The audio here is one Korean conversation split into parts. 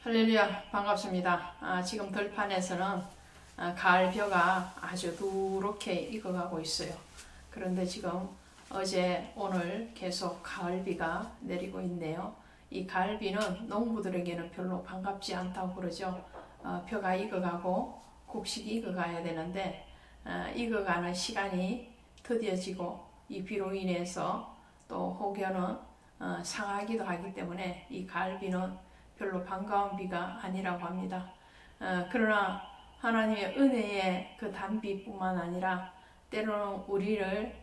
할렐루야, 반갑습니다. 지금 들판에서는 가을벼가 아주 누렇게 익어가고 있어요. 그런데 지금 어제 오늘 계속 가을비가 내리고 있네요. 이 가을비는 농부들에게는 별로 반갑지 않다고 그러죠. 벼가 익어가고 곡식이 익어가야 되는데 익어가는 시간이 더뎌지고 이 비로 인해서 또 혹여는 상하기도 하기 때문에 이 가을비는 별로 반가운 비가 아니라고 합니다. 그러나 하나님의 은혜의 그 단비뿐만 아니라 때로는 우리를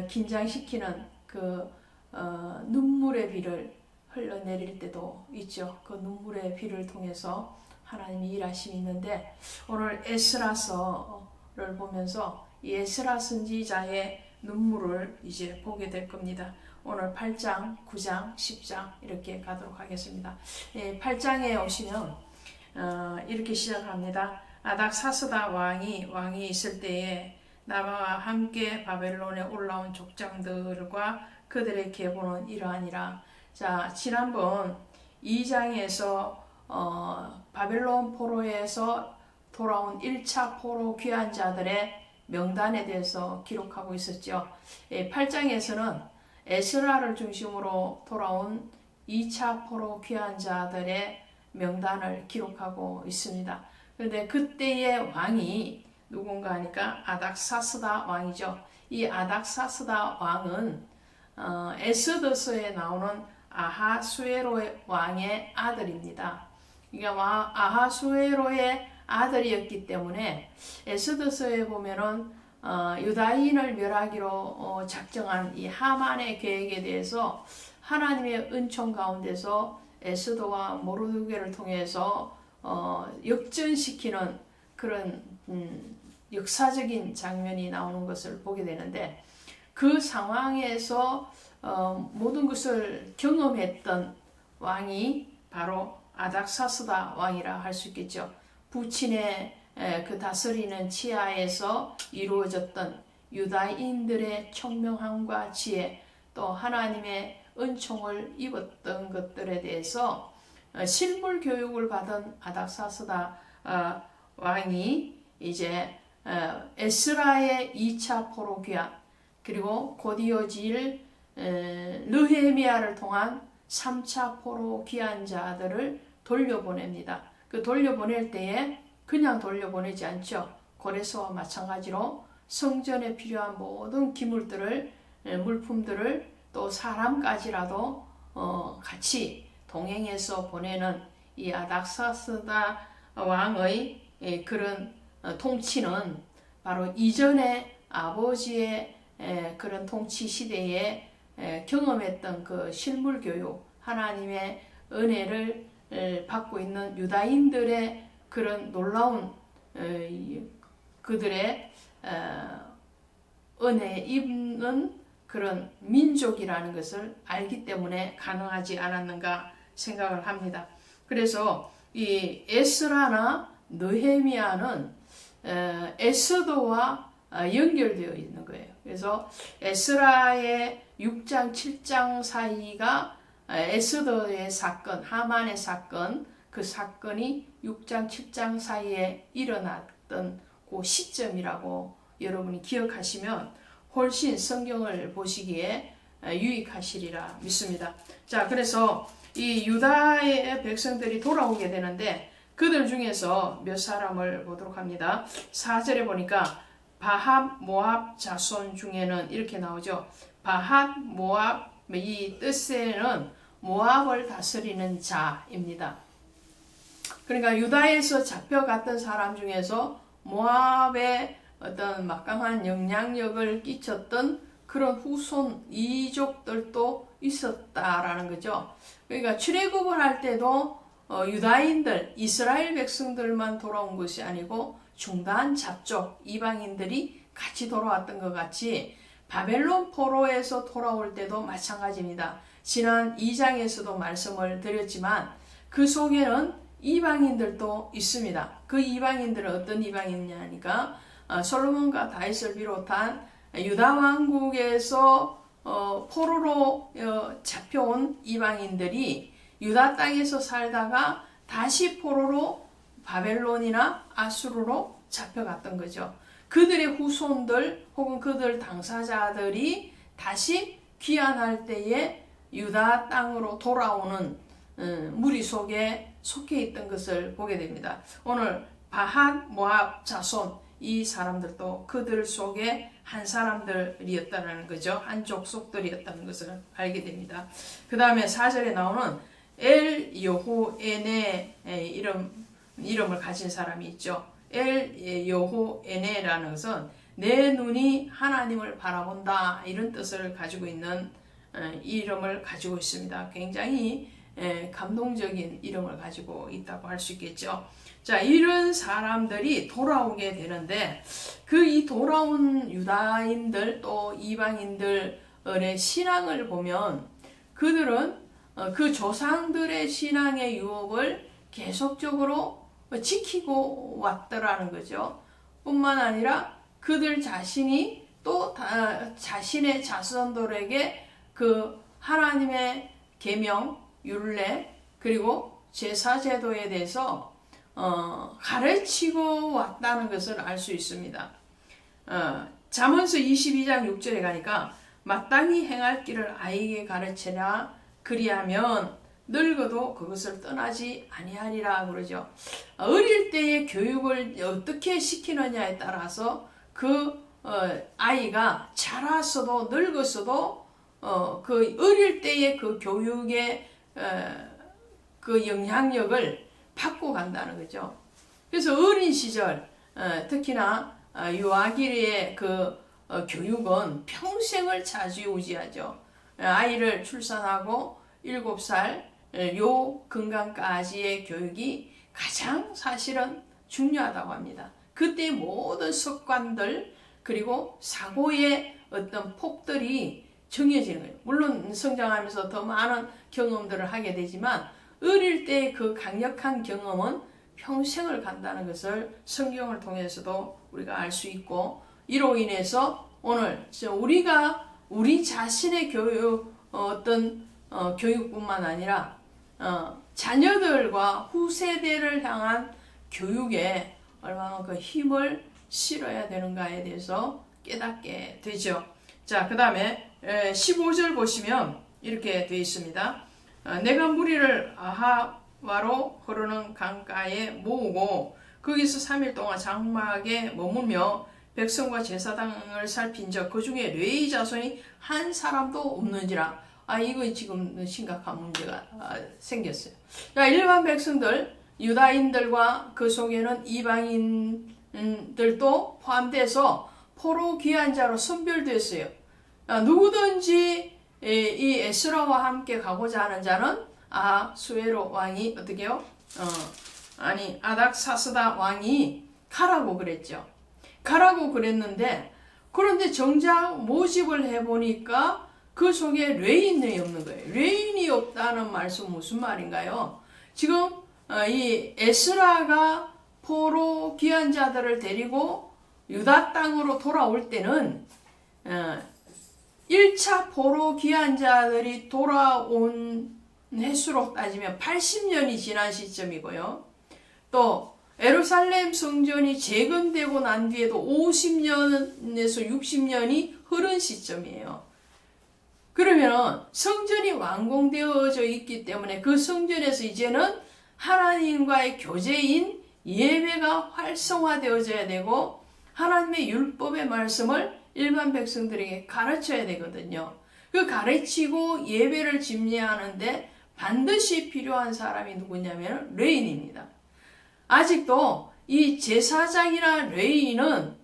긴장시키는 그 눈물의 비를 흘러내릴 때도 있죠. 그 눈물의 비를 통해서 하나님이 일하심이 있는데 오늘 에스라서를 보면서 이 에스라 선지자의 눈물을 이제 보게 될 겁니다. 오늘 8장, 9장, 10장 이렇게 가도록 하겠습니다. 8장에 오시면 이렇게 시작합니다. 아닥사스다 왕이 있을 때에 나바와 함께 바벨론에 올라온 족장들과 그들의 계보는 이러하니라. 자, 지난번 2장에서 바벨론 포로에서 돌아온 1차 포로 귀환 자들의 명단에 대해서 기록하고 있었죠. 8장에서는 에스라를 중심으로 돌아온 2차 포로 귀환 자들의 명단을 기록하고 있습니다. 그런데 그때의 왕이 누군가 하니까 아닥사스다 왕이죠. 이 아닥사스다 왕은 에스더서에 나오는 아하수에로 왕의 아들입니다. 그러니까 아하수에로의 아들이었기 때문에 에스더서에 보면은 유다인을 멸하기로 작정한 이 하만의 계획에 대해서 하나님의 은총 가운데서 에스더와 모르드게를 통해서 역전시키는 그런 역사적인 장면이 나오는 것을 보게 되는데 그 상황에서 모든 것을 경험했던 왕이 바로 아닥사스다 왕이라 할 수 있겠죠. 부친의 그 다스리는 치하에서 이루어졌던 유다인들의 총명함과 지혜, 또 하나님의 은총을 입었던 것들에 대해서 실물 교육을 받은 아닥사스다 왕이 이제 에스라의 2차 포로 귀환, 그리고 곧 이어질 느헤미야를 통한 3차 포로 귀환자들을 돌려보냅니다. 그 돌려보낼 때에 그냥 돌려보내지 않죠. 고레스와 마찬가지로 성전에 필요한 모든 기물들을, 물품들을 또 사람까지라도 같이 동행해서 보내는 이 아닥사스다 왕의 그런 통치는 바로 이전에 아버지의 그런 통치 시대에 경험했던 그 실물 교육, 하나님의 은혜를 받고 있는 유다인들의 그런 놀라운 그들의 은혜 입는 그런 민족이라는 것을 알기 때문에 가능하지 않았는가 생각을 합니다. 그래서 이 에스라나 느헤미야는 에스더와 연결되어 있는 거예요. 그래서 에스라의 6장, 7장 사이가 에스더의 사건, 하만의 사건, 그 사건이 6장, 7장 사이에 일어났던 그 시점이라고 여러분이 기억하시면 훨씬 성경을 보시기에 유익하시리라 믿습니다. 자, 그래서 이 유다의 백성들이 돌아오게 되는데 그들 중에서 몇 사람을 보도록 합니다. 4절에 보니까 바핫 모압 자손 중에는 이렇게 나오죠. 바핫 모압, 이 뜻에는 모압을 다스리는 자입니다. 그러니까 유다에서 잡혀갔던 사람 중에서 모압의 어떤 막강한 영향력을 끼쳤던 그런 후손 이족들도 있었다라는 거죠. 그러니까 출애굽을 할 때도 유다인들, 이스라엘 백성들만 돌아온 것이 아니고 중단 잡족 이방인들이 같이 돌아왔던 것 같이 바벨론 포로에서 돌아올 때도 마찬가지입니다. 지난 2장에서도 말씀을 드렸지만 그 속에는 이방인들도 있습니다. 그 이방인들은 어떤 이방인이냐니까 솔로몬과 다윗을 비롯한 유다 왕국에서 포로로 잡혀온 이방인들이 유다 땅에서 살다가 다시 포로로 바벨론이나 아수르로 잡혀갔던 거죠. 그들의 후손들 혹은 그들 당사자들이 다시 귀환할 때에 유다 땅으로 돌아오는 무리 속에 속해 있던 것을 보게 됩니다. 오늘 바한 모압 자손 이 사람들도 그들 속에 한 사람들이었다는 거죠. 한 족속들이었다는 것을 알게 됩니다. 그 다음에 4절에 나오는 엘 여호에네 이름을 가진 사람이 있죠. 엘 여호에네라는 것은 내 눈이 하나님을 바라본다 이런 뜻을 가지고 있는 이름을 가지고 있습니다. 굉장히 감동적인 이름을 가지고 있다고 할 수 있겠죠. 자, 이런 사람들이 돌아오게 되는데 이 돌아온 유다인들 또 이방인들의 신앙을 보면 그들은 그 조상들의 신앙의 유업을 계속적으로 지키고 왔더라는 거죠. 뿐만 아니라 그들 자신이 또 자신의 자손들에게 그 하나님의 계명, 율례 그리고 제사제도에 대해서 가르치고 왔다는 것을 알 수 있습니다. 잠언서 22장 6절에 가니까 마땅히 행할 길을 아이에게 가르치라 그리하면 늙어도 그것을 떠나지 아니하리라 그러죠. 어릴 때의 교육을 어떻게 시키느냐에 따라서 아이가 자라서도 늙었어도 그 어릴 때의 그 교육의 그 영향력을 받고 간다는 거죠. 그래서 어린 시절 특히나 유아기의 그 교육은 평생을 좌지우지하죠. 아이를 출산하고 7살 요 건강까지의 교육이 가장 사실은 중요하다고 합니다. 그때 모든 습관들 그리고 사고의 어떤 폭들이 정해지는 거예요. 물론 성장하면서 더 많은 경험들을 하게 되지만 어릴 때 그 강력한 경험은 평생을 간다는 것을 성경을 통해서도 우리가 알 수 있고 이로 인해서 오늘 우리가 우리 자신의 교육뿐만 아니라 자녀들과 후세대를 향한 교육에 얼마만큼 힘을 실어야 되는가에 대해서 깨닫게 되죠. 자, 그 다음에 15절 보시면 이렇게 되어 있습니다. 내가 무리를 아하와로 흐르는 강가에 모으고 거기서 3일 동안 장막에 머물며 백성과 제사장을 살핀적 그 중에 레위 자손이 한 사람도 없는지라. 이거 지금 심각한 문제가 생겼어요. 자, 일반 백성들 유다인들과 그 속에는 이방인들도 포함돼서 포로 귀환 자로 선별됐어요. 누구든지 이 에스라와 함께 가고자 하는 자는 수에로 왕이 어떻게요? 아닥사스다 왕이 가라고 그랬죠. 가라고 그랬는데 그런데 정작 모집을 해보니까 그 속에 레인이 없는 거예요. 레인이 없다는 말씀 무슨 말인가요? 지금 이 에스라가 포로 귀환 자들을 데리고 유다 땅으로 돌아올 때는 1차 포로 귀환 자들이 돌아온 횟수로 따지면 80년이 지난 시점이고요. 또 예루살렘 성전이 재건되고 난 뒤에도 50년에서 60년이 흐른 시점이에요. 그러면 성전이 완공되어져 있기 때문에 그 성전에서 이제는 하나님과의 교제인 예배가 활성화되어져야 되고 하나님의 율법의 말씀을 일반 백성들에게 가르쳐야 되거든요. 그 가르치고 예배를 집례하는데 반드시 필요한 사람이 누구냐면 레인입니다. 아직도 이 제사장이나 레인은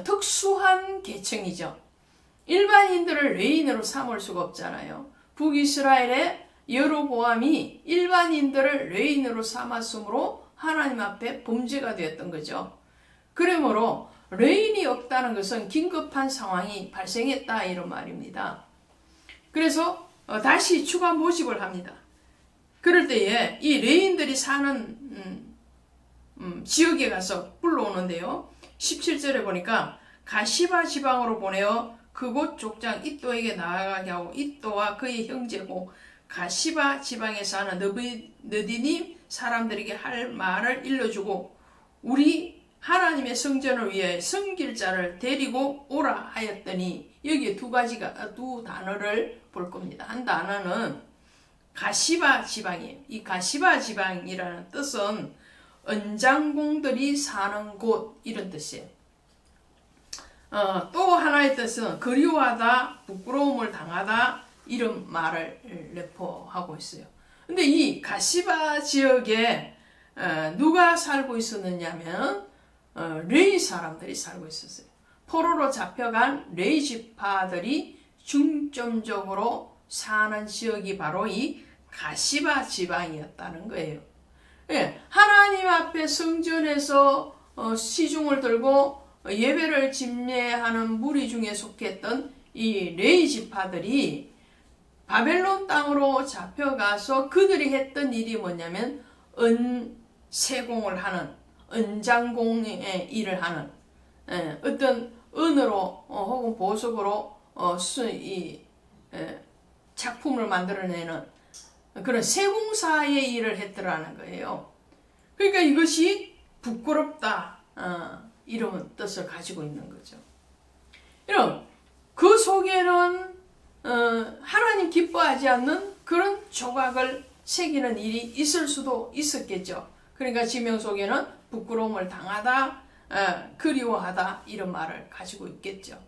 특수한 계층이죠. 일반인들을 레인으로 삼을 수가 없잖아요. 북이스라엘의 여로보암이 일반인들을 레인으로 삼았으므로 하나님 앞에 범죄가 되었던 거죠. 그러므로 레인이 없다는 것은 긴급한 상황이 발생했다 이런 말입니다. 그래서 다시 추가 모집을 합니다. 그럴 때에 이 레인들이 사는 지역에 가서 불러오는데요. 17절에 보니까 가시바 지방으로 보내어 그곳 족장 이또에게 나아가게 하고 이또와 그의 형제고 가시바 지방에 사는 느디님 사람들에게 할 말을 일러주고 우리 하나님의 성전을 위해 섬길 자를 데리고 오라 하였더니 여기에 두 단어를 볼 겁니다. 한 단어는 가시바 지방이에요. 이 가시바 지방이라는 뜻은 은장공들이 사는 곳 이런 뜻이에요. 또 하나의 뜻은 그리워하다, 부끄러움을 당하다 이런 말을 내포하고 있어요. 근데 이 가시바 지역에 누가 살고 있었느냐면 레위 사람들이 살고 있었어요. 포로로 잡혀간 레위 지파들이 중점적으로 사는 지역이 바로 이 가시바 지방이었다는 거예요. 예, 하나님 앞에 성전에서 시중을 들고 예배를 집례하는 무리 중에 속했던 이 레위 지파들이 바벨론 땅으로 잡혀가서 그들이 했던 일이 뭐냐면 은세공을 하는 은장공의 일을 하는 어떤 은으로 혹은 보석으로 작품을 만들어내는 그런 세공사의 일을 했더라는 거예요. 그러니까 이것이 부끄럽다 이런 뜻을 가지고 있는 거죠. 여러분 그 속에는 하나님 기뻐하지 않는 그런 조각을 새기는 일이 있을 수도 있었겠죠. 그러니까 지명 속에는 부끄러움을 당하다, 그리워하다 이런 말을 가지고 있겠죠.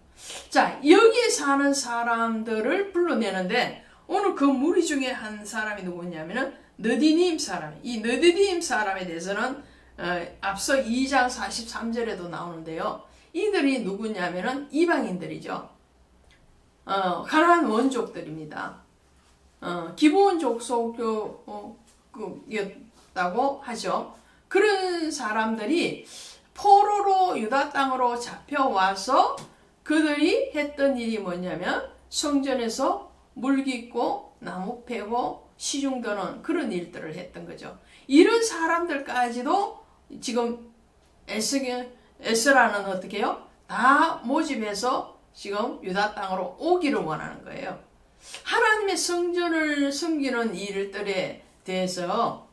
자, 여기에 사는 사람들을 불러내는데 오늘 그 무리 중에 한 사람이 누구냐면은 느디님 사람. 이 느디님 사람에 대해서는 앞서 2장 43절에도 나오는데요. 이들이 누구냐면은 이방인들이죠. 가나안 원족들입니다. 기브온 족속이었다고 하죠. 그런 사람들이 포로로 유다 땅으로 잡혀와서 그들이 했던 일이 뭐냐면 성전에서 물 깃고 나무 패고 시중 드는 그런 일들을 했던 거죠. 이런 사람들까지도 지금 에스라는 어떻게 해요? 다 모집해서 지금 유다 땅으로 오기를 원하는 거예요. 하나님의 성전을 섬기는 일들에 대해서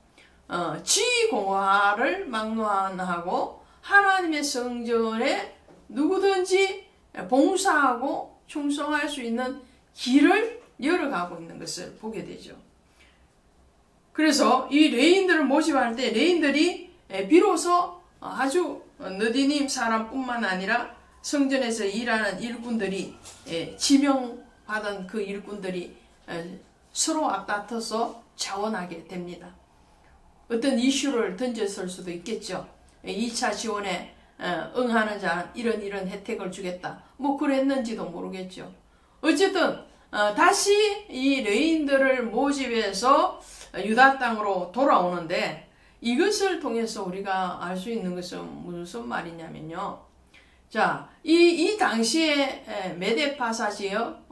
지위공화를 막론하고 하나님의 성전에 누구든지 봉사하고 충성할 수 있는 길을 열어가고 있는 것을 보게 되죠. 그래서 이 레인들을 모집할 때 레인들이 비로소 아주 느디님 사람뿐만 아니라 성전에서 일하는 일꾼들이 지명받은 그 일꾼들이 서로 앞다퉈서 자원하게 됩니다. 어떤 이슈를 던졌을 수도 있겠죠. 2차 지원에 응하는 자는 이런 혜택을 주겠다. 뭐 그랬는지도 모르겠죠. 어쨌든 다시 이 레인들을 모집해서 유다 땅으로 돌아오는데 이것을 통해서 우리가 알 수 있는 것은 무슨 말이냐면요. 자, 이 당시에 메데파사 지역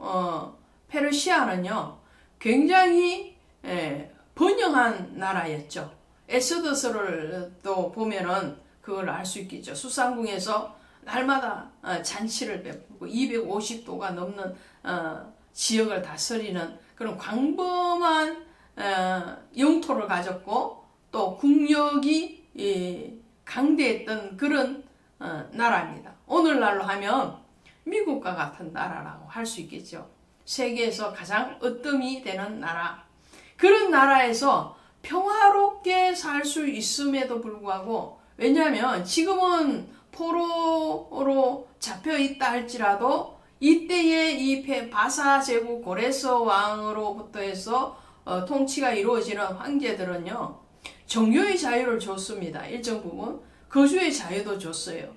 페르시아는요 굉장히 번영한 나라였죠. 에스더서를 또 보면은 그걸 알 수 있겠죠. 수상궁에서 날마다 잔치를 베풀고 250도가 넘는 지역을 다스리는 그런 광범한 영토를 가졌고 또 국력이 강대했던 그런 나라입니다. 오늘날로 하면 미국과 같은 나라라고 할 수 있겠죠. 세계에서 가장 으뜸이 되는 나라. 그런 나라에서 평화롭게 살 수 있음에도 불구하고 왜냐하면 지금은 포로로 잡혀 있다 할지라도 이때의 이 바사 제국 고레스 왕으로부터 해서 통치가 이루어지는 황제들은요 종교의 자유를 줬습니다. 일정 부분 거주의 자유도 줬어요.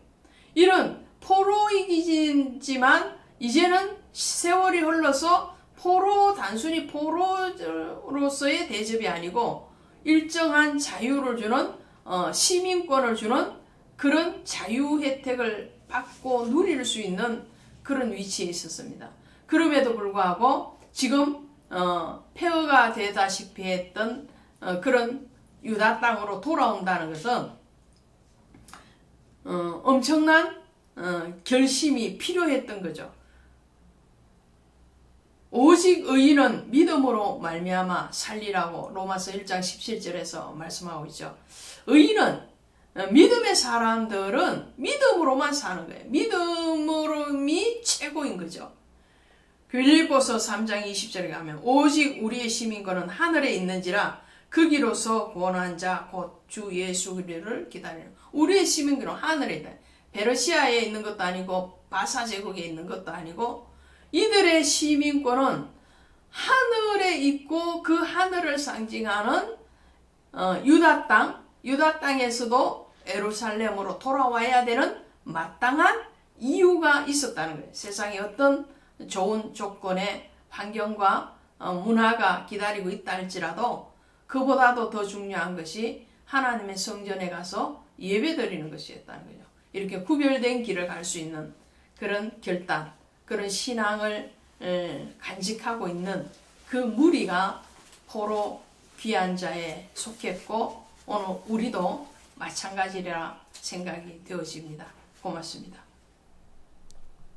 이런 포로이지만 이제는 세월이 흘러서 단순히 포로로서의 대접이 아니고 일정한 자유를 주는 시민권을 주는 그런 자유 혜택을 받고 누릴 수 있는 그런 위치에 있었습니다. 그럼에도 불구하고 지금 폐허가 되다시피 했던 그런 유다 땅으로 돌아온다는 것은 엄청난 결심이 필요했던 거죠. 오직 의인은 믿음으로 말미암아 살리라고 로마서 1장 17절에서 말씀하고 있죠. 의인은 믿음의 사람들은 믿음으로만 사는 거예요. 믿음으로이 최고인 거죠. 빌립보서 3장 20절에 가면 오직 우리의 시민권은 하늘에 있는지라 거기로서 구원한 자 곧 주 예수 그리스도를 기다리는 우리의 시민권은 하늘에 있다. 페르시아에 있는 것도 아니고 바사 제국에 있는 것도 아니고 이들의 시민권은 하늘에 있고 그 하늘을 상징하는 유다 땅에서도 예루살렘으로 돌아와야 되는 마땅한 이유가 있었다는 거예요. 세상에 어떤 좋은 조건의 환경과 문화가 기다리고 있다 할지라도 그보다도 더 중요한 것이 하나님의 성전에 가서 예배드리는 것이었다는 거죠. 이렇게 구별된 길을 갈 수 있는 그런 결단, 그런 신앙을 간직하고 있는 그 무리가 포로 귀한 자에 속했고 오늘 우리도 마찬가지라 생각이 되어집니다. 고맙습니다.